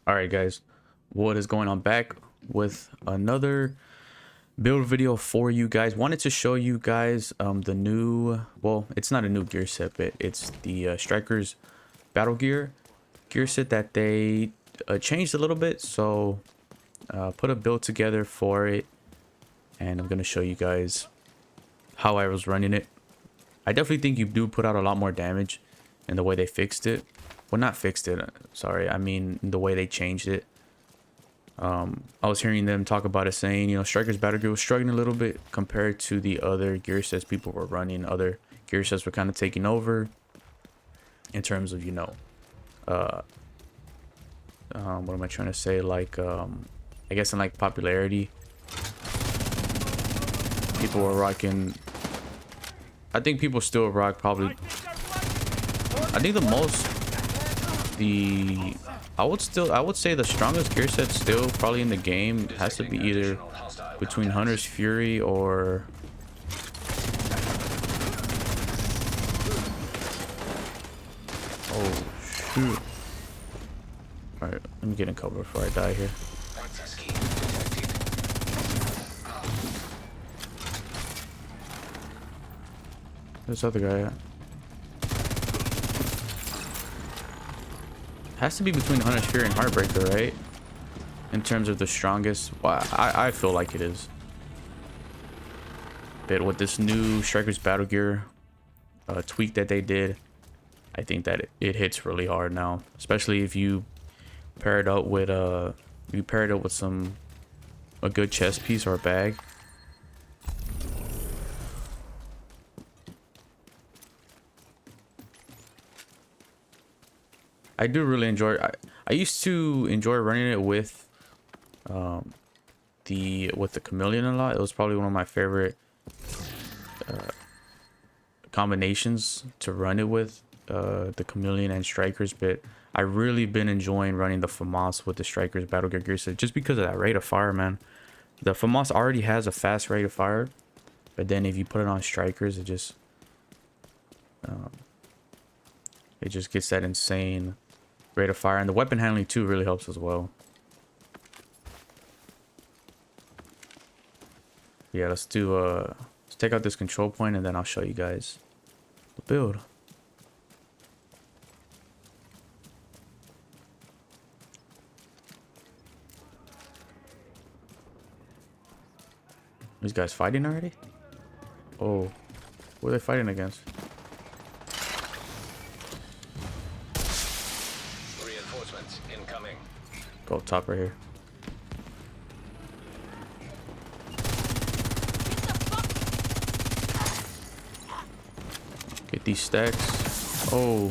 All right, guys, what is going on? Back with another build video for you guys. Wanted to show you guys the new, well, it's not a new gear set, but it's the Strikers Battle Gear set that they changed a little bit. So put a build together for it, and I'm gonna show you guys how I was running it. I definitely think you do put out a lot more damage in the way they fixed it. Well, not fixed it, sorry, I mean the way they changed it. I was hearing them talk about it, saying, you know, Strikers Battle Gear was struggling a little bit compared to the other gear sets people were running. Other gear sets were kind of taking over in terms of, you know, what am I trying to say? Like, I guess in like popularity, people were rocking. I think people still rock probably. I think the most, I would say the strongest gear set still probably in the game has to be either between Hunter's Fury or oh shoot. All right, let me get in cover before I die here. This other guy at? Has to be between Hunter's Fury and Heartbreaker, right? In terms of the strongest. Well, I feel like it is. But with this new Strikers Battle Gear tweak that they did, I think that it hits really hard now. Especially if you pair it up with a good chest piece or a bag. I do really enjoy. I used to enjoy running it with the Chameleon a lot. It was probably one of my favorite combinations to run it with, the Chameleon and Strikers. But I really been enjoying running the FAMAS with the Strikers Battle Gear set just because of that rate of fire, man. The FAMAS already has a fast rate of fire, but then if you put it on Strikers, it just gets that insane rate of fire, and the weapon handling too really helps as well. Yeah, let's take out this control point and then I'll show you guys the build. These guys fighting already? Oh, what are they fighting against? Reinforcements incoming. Go up top right here. Get these stacks. Oh.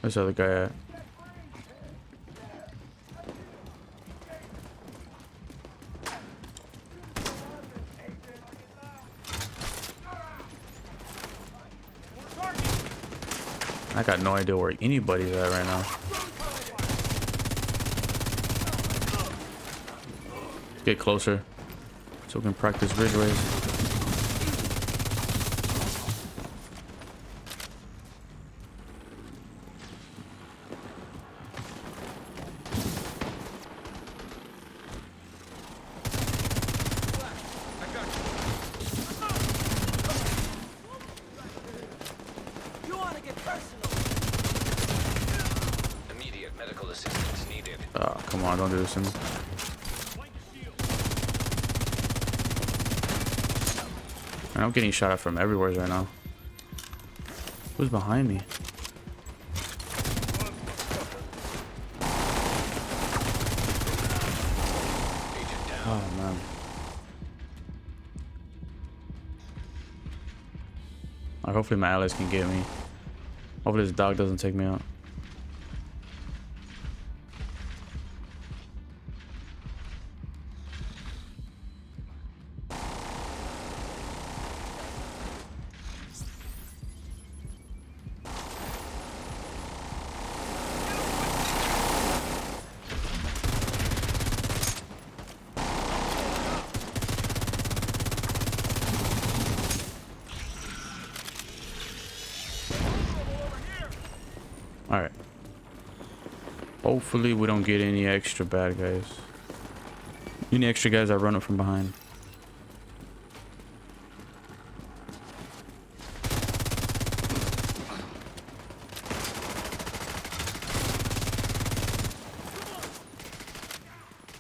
Where's the other guy at? I got no idea where anybody's at right now. Get closer so we can practice ridgeways. Immediate medical assistance needed. Oh, come on, don't do this to me. Man, I'm getting shot at from everywhere right now. Who's behind me? Oh, man. Hopefully my allies can get me. Hopefully this dog doesn't take me out. Hopefully we don't get any extra bad guys. Any extra guys that run up from behind.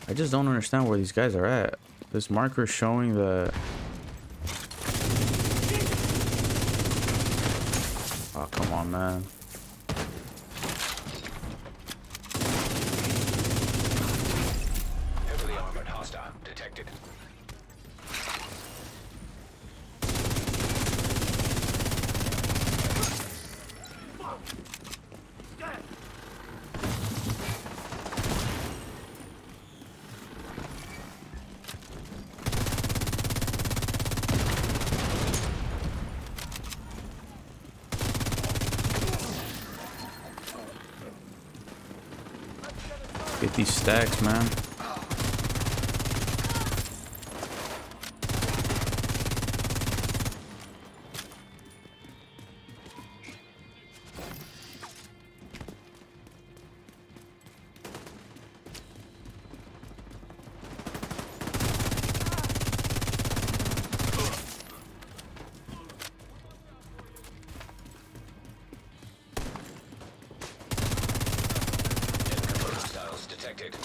I just don't understand where these guys are at. This marker is showing the... Oh, come on, man. Heavily armored hostile detected. Get these stacks, man. Hostiles detected.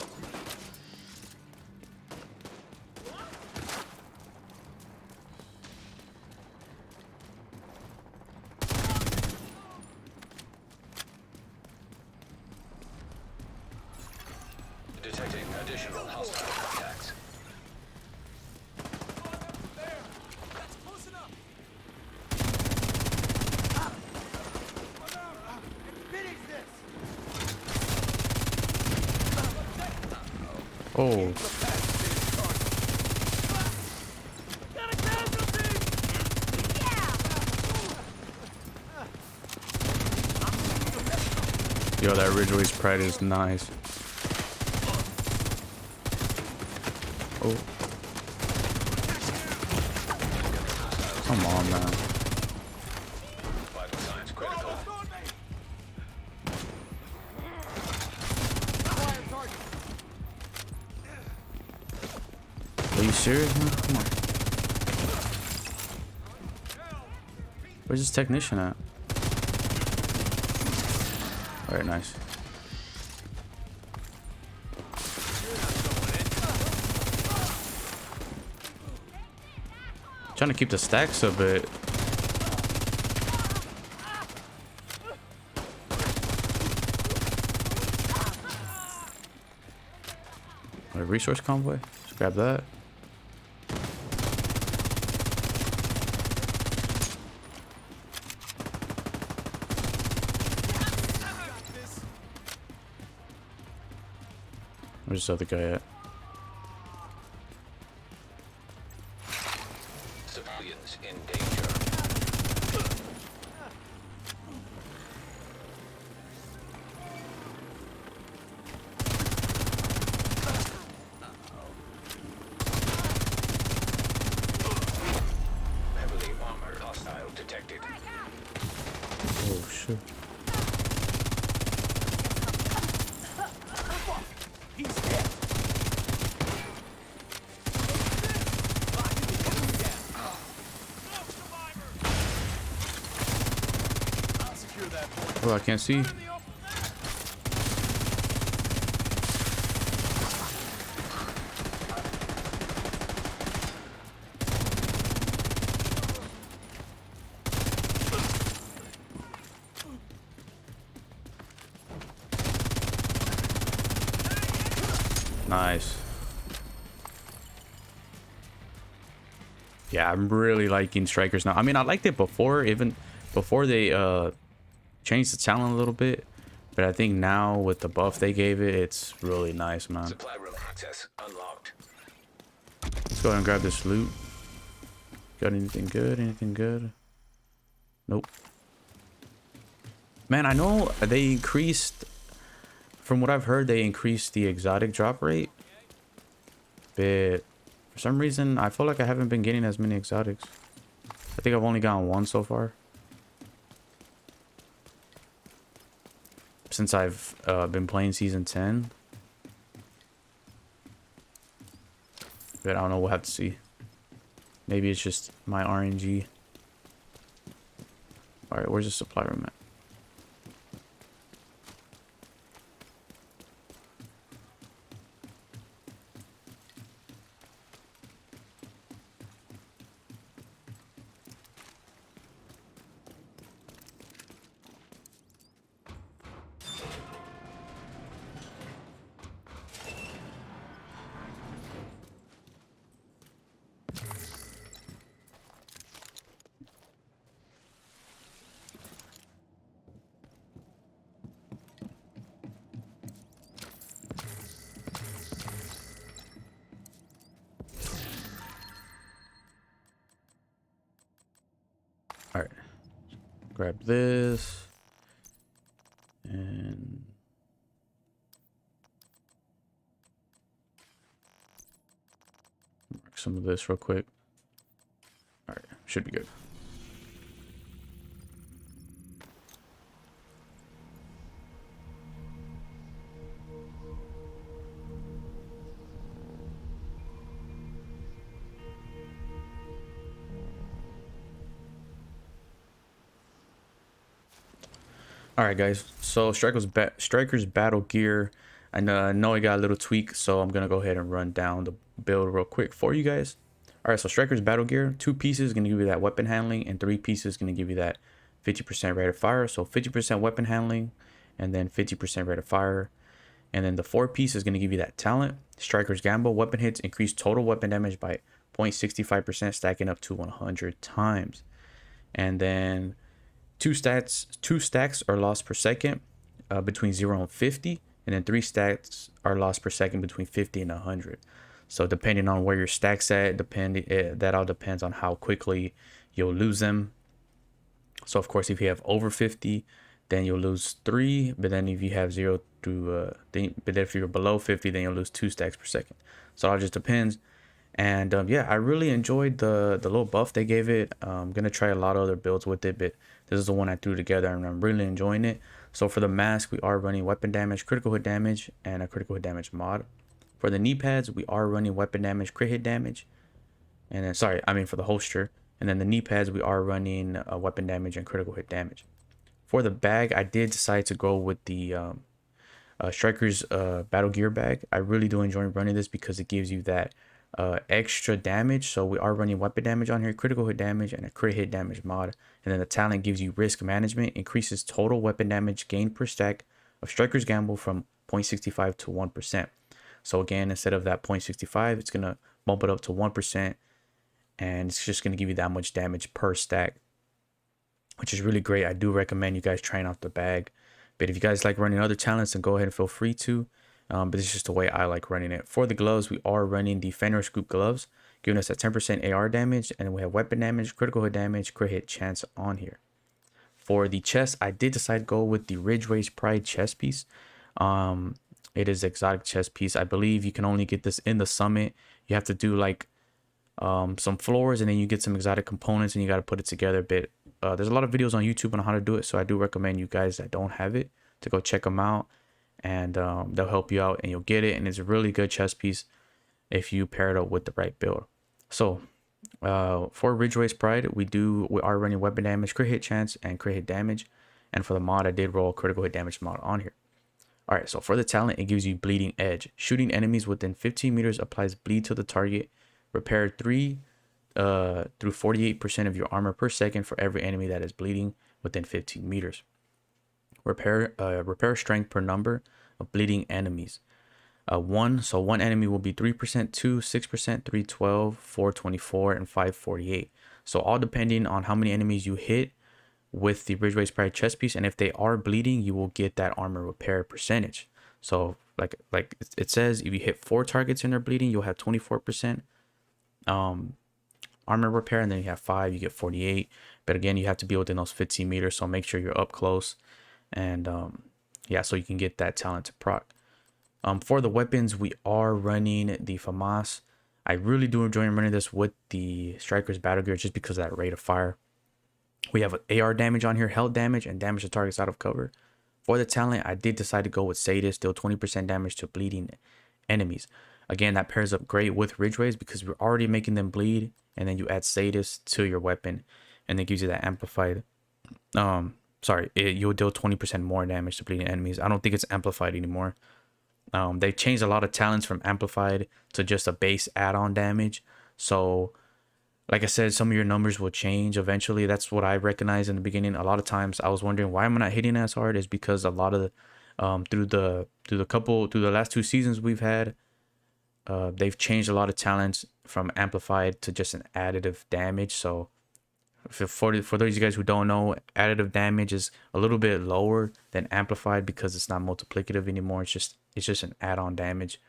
Detecting additional hostile contacts. Oh. Yo, that Ridgeway's Pride is nice. Oh. Come on, man. Vital signs critical. Are you serious, man? Come on. Where's this technician at? Alright, nice. Trying to keep the stacks a bit. A resource convoy? Let's grab that. Where's this other guy at? Civilians in danger. Heavily armored hostile detected. Oh shit. Oh, I can't see. Nice. Yeah, I'm really liking strikers now. I mean, I liked it before, even before they changed the talent a little bit, but I think now with the buff they gave it, it's really nice, man. Supply room access unlocked. Let's go ahead and grab this loot. Got anything good? Anything good? Nope. Man, I know they increased, from what I've heard, they increased the exotic drop rate. But for some reason, I feel like I haven't been getting as many exotics. I think I've only gotten one so far. since I've been playing season 10. But I don't know, we'll have to see. Maybe it's just my RNG. Alright, where's the supply room at? All right, grab this and mark some of this real quick. All right, should be good. All right, guys. So Striker's battle gear. I know I got a little tweak, so I'm gonna go ahead and run down the build real quick for you guys. All right, so Striker's battle gear, 2 pieces is gonna give you that weapon handling, and 3 pieces is gonna give you that 50% rate of fire. So 50% weapon handling, and then 50% rate of fire. And then the 4 piece is gonna give you that talent. Striker's Gamble, weapon hits increase total weapon damage by 0.65%, stacking up to 100 times. And then two stacks are lost per second between 0 and 50, and then 3 stacks are lost per second between 50 and 100. So depending on where your stacks at, that all depends on how quickly you'll lose them. So of course, if you have over 50, then you'll lose 3. But then if you have 0 to but if you're below 50, then you'll lose 2 stacks per second. So it all just depends. And yeah, I really enjoyed the little buff they gave it. I'm gonna try a lot of other builds with it, but this is the one I threw together and I'm really enjoying it. So for the mask, we are running weapon damage, critical hit damage, and a critical hit damage mod. For the knee pads, we are running weapon damage, crit hit damage, and then for the holster. And then the knee pads, we are running weapon damage and critical hit damage. For the bag, I did decide to go with the Striker's battle gear bag. I really do enjoy running this because it gives you that extra damage. So we are running weapon damage on here, critical hit damage, and a crit hit damage mod. And then the talent gives you risk management, increases total weapon damage gained per stack of Striker's Gamble from 0.65 to 1%. So again, instead of that 0.65, it's gonna bump it up to 1%, and it's just gonna give you that much damage per stack, which is really great. I do recommend you guys trying out the bag, but if you guys like running other talents, then go ahead and feel free to. But it's just the way I like running it. For the gloves, we are running the Fenrir Scoop gloves, giving us a 10% AR damage, and then we have weapon damage, critical hit damage, crit hit chance on here. For the chest, I did decide to go with the Ridgeways Pride chest piece. It is exotic chest piece. I believe you can only get this in the summit. You have to do like some floors, and then you get some exotic components, and you got to put it together. But there's a lot of videos on YouTube on how to do it, so I do recommend you guys that don't have it to go check them out. And they'll help you out and you'll get it, and it's a really good chest piece if you pair it up with the right build. So for Ridgeway's Pride, we are running weapon damage, crit hit chance, and crit hit damage. And for the mod, I did roll critical hit damage mod on here. All right, so for the talent, it gives you bleeding edge. Shooting enemies within 15 meters applies bleed to the target. Repair 3 through 48% of your armor per second for every enemy that is bleeding within 15 meters. Repair strength per number of bleeding enemies. 1, so one enemy will be 3%, 2, 6%, 3, 12, 4, 24, and 5, 48. So all depending on how many enemies you hit with the Ridgeway's Pride chest piece, and if they are bleeding, you will get that armor repair percentage. So like it says, if you hit 4 targets and they're bleeding, you'll have 24% armor repair, and then you have 5, you get 48. But again, you have to be within those 15 meters, so make sure you're up close. And yeah, so you can get that talent to proc. For the weapons, we are running the FAMAS. I really do enjoy running this with the Striker's battle gear just because of that rate of fire. We have AR damage on here, health damage, and damage to targets out of cover. For the talent, I did decide to go with Sadist, deal 20% damage to bleeding enemies. Again, that pairs up great with Ridgeways because we're already making them bleed, and then you add Sadist to your weapon, and it gives you that amplified. You'll deal 20% more damage to bleeding enemies. I don't think it's amplified anymore. They changed a lot of talents from amplified to just a base add-on damage. So, like I said, some of your numbers will change eventually. That's what I recognized in the beginning. A lot of times I was wondering why am I not hitting as hard, is because a lot of the, through the last 2 seasons we've had, they've changed a lot of talents from amplified to just an additive damage. So for those of you guys who don't know, additive damage is a little bit lower than amplified because it's not multiplicative anymore. It's just an add-on damage.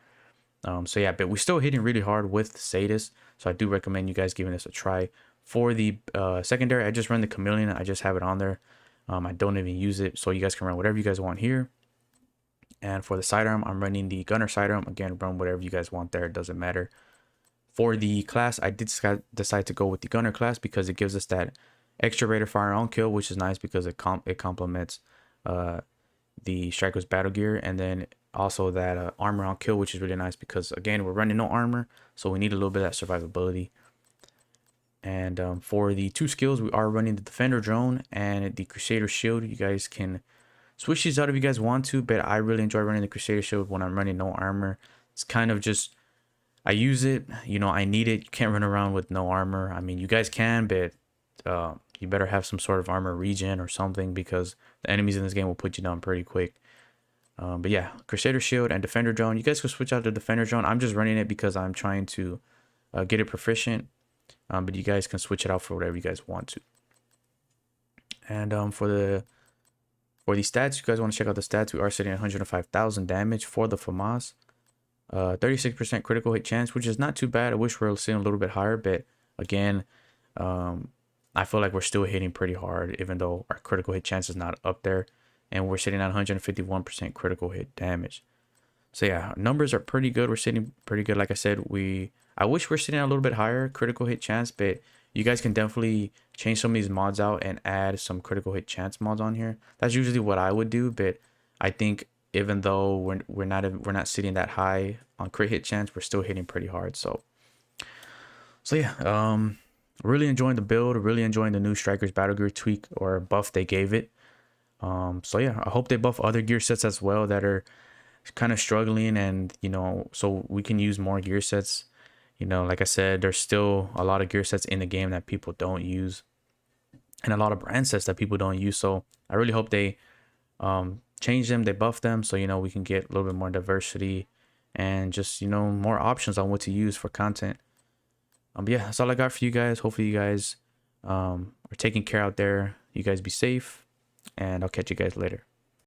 So yeah, but we're still hitting really hard with Sadist. So I do recommend you guys giving this a try. For the secondary, I just run the Chameleon. I just have it on there. I don't even use it, so you guys can run whatever you guys want here. And for the sidearm, I'm running the Gunner sidearm. Again, run whatever you guys want there. It doesn't matter. For the class, I did decide to go with the Gunner class because it gives us that extra rate of fire on kill, which is nice because it complements the Striker's battle gear, and then also that armor on kill, which is really nice because again we're running no armor, so we need a little bit of that survivability. And for the 2 skills, we are running the Defender drone and the Crusader shield. You guys can switch these out if you guys want to, but I really enjoy running the Crusader shield when I'm running no armor. It's kind of just, I use it, you know, I need it. You can't run around with no armor. I mean, you guys can, but you better have some sort of armor regen or something because the enemies in this game will put you down pretty quick. But yeah, Crusader shield and Defender drone. You guys can switch out to Defender drone. I'm just running it because I'm trying to get it proficient. But you guys can switch it out for whatever you guys want to. And for the stats, you guys want to check out the stats. We are sitting at 105,000 damage for the FAMAS. 36% critical hit chance, which is not too bad. I wish we were sitting a little bit higher, but again, I feel like we're still hitting pretty hard, even though our critical hit chance is not up there. And we're sitting at 151% critical hit damage. So yeah, numbers are pretty good. We're sitting pretty good. Like I said, I wish we're sitting at a little bit higher critical hit chance, but you guys can definitely change some of these mods out and add some critical hit chance mods on here. That's usually what I would do, but I think even though we're not sitting that high on crit hit chance, we're still hitting pretty hard. So yeah, really enjoying the build, really enjoying the new Strikers battle gear tweak or buff they gave it. So yeah, I hope they buff other gear sets as well that are kind of struggling, and you know, so we can use more gear sets. You know, like I said, there's still a lot of gear sets in the game that people don't use, and a lot of brand sets that people don't use. So I really hope they change them, they buff them, so you know, we can get a little bit more diversity and just, you know, more options on what to use for content. Yeah, that's all I got for you guys. Hopefully you guys are taking care out there. You guys be safe, and I'll catch you guys later.